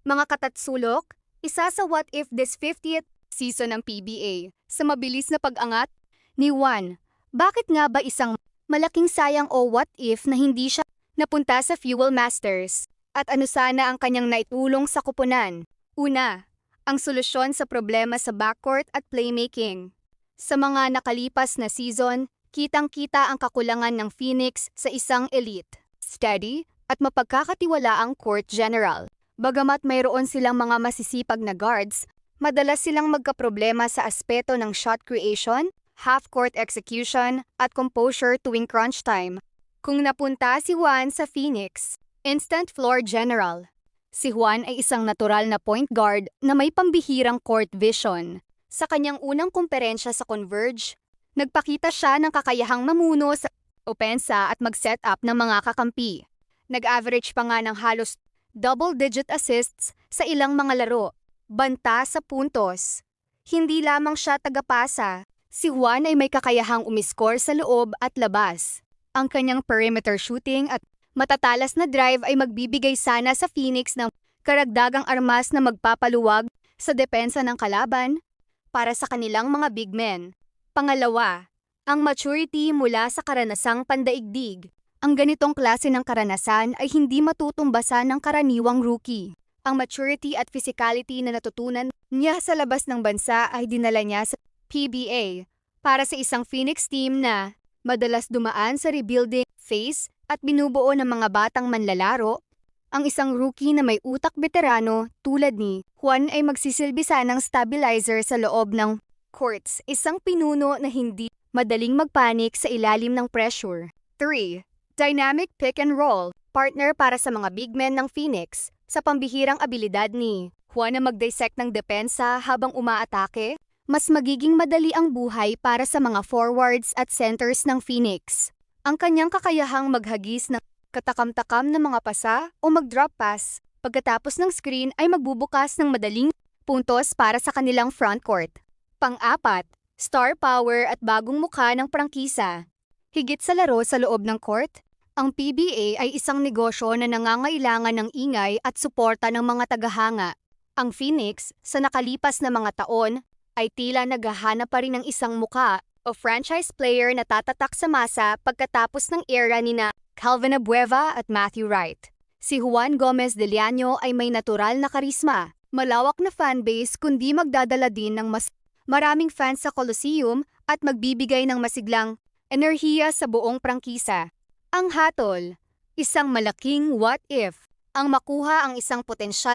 Mga katatsulok, isa sa What If this 50th season ng PBA sa mabilis na pag-angat ni Juan. Bakit nga ba isang malaking sayang o what if na hindi siya napunta sa Fuel Masters? At ano sana ang kanyang naitulong sa kupunan? Una, ang solusyon sa problema sa backcourt at playmaking. Sa mga nakalipas na season, kitang-kita ang kakulangan ng Phoenix sa isang elite, steady, at mapagkakatiwalaang court general. Bagamat mayroon silang mga masisipag na guards, madalas silang magkaproblema sa aspeto ng shot creation, half-court execution, at composure tuwing crunch time. Kung napunta si Juan sa Phoenix, instant floor general. Si Juan ay isang natural na point guard na may pambihirang court vision. Sa kanyang unang kumperensya sa Converge, nagpakita siya ng kakayahang mamuno sa opensa at mag-set up ng mga kakampi. Nag-average pa nga ng halos double-digit assists sa ilang mga laro, banta sa puntos. Hindi lamang siya tagapasa, si Juan ay may kakayahang umiskor sa loob at labas. Ang kanyang perimeter shooting at matatalas na drive ay magbibigay sana sa Phoenix ng karagdagang armas na magpapaluwag sa depensa ng kalaban para sa kanilang mga big men. Pangalawa, ang maturity mula sa karanasang pandaigdig. Ang ganitong klase ng karanasan ay hindi matutumbasan ng karaniwang rookie. Ang maturity at physicality na natutunan niya sa labas ng bansa ay dinala niya sa PBA para sa isang Phoenix team na madalas dumaan sa rebuilding phase at binubuo ng mga batang manlalaro. Ang isang rookie na may utak veterano tulad ni Juan ay magsisilbi sanang stabilizer sa loob ng courts, isang pinuno na hindi madaling magpanik sa ilalim ng pressure. 3. Dynamic pick and roll, partner para sa mga big men ng Phoenix. Sa pambihirang abilidad ni Juan na mag-dissect ng depensa habang umaatake, mas magiging madali ang buhay para sa mga forwards at centers ng Phoenix. Ang kanyang kakayahang maghagis ng katakam-takam na mga pasa o mag-drop pass pagkatapos ng screen ay magbubukas ng madaling puntos para sa kanilang frontcourt. Pang-apat, star power at bagong mukha ng prangkisa. Higit sa laro sa loob ng court, ang PBA ay isang negosyo na nangangailangan ng ingay at suporta ng mga tagahanga. Ang Phoenix, sa nakalipas na mga taon, ay tila naghahanap pa rin ng isang muka o franchise player na tatatak sa masa pagkatapos ng era nina Calvin Abueva at Matthew Wright. Si Juan Gomez de Leano ay may natural na karisma, malawak na fanbase kundi magdadala din ng mas maraming fans sa Coliseum at magbibigay ng masiglang enerhiya sa buong prangkisa. Ang hatol, isang malaking what if, ang makuha ang isang potensyal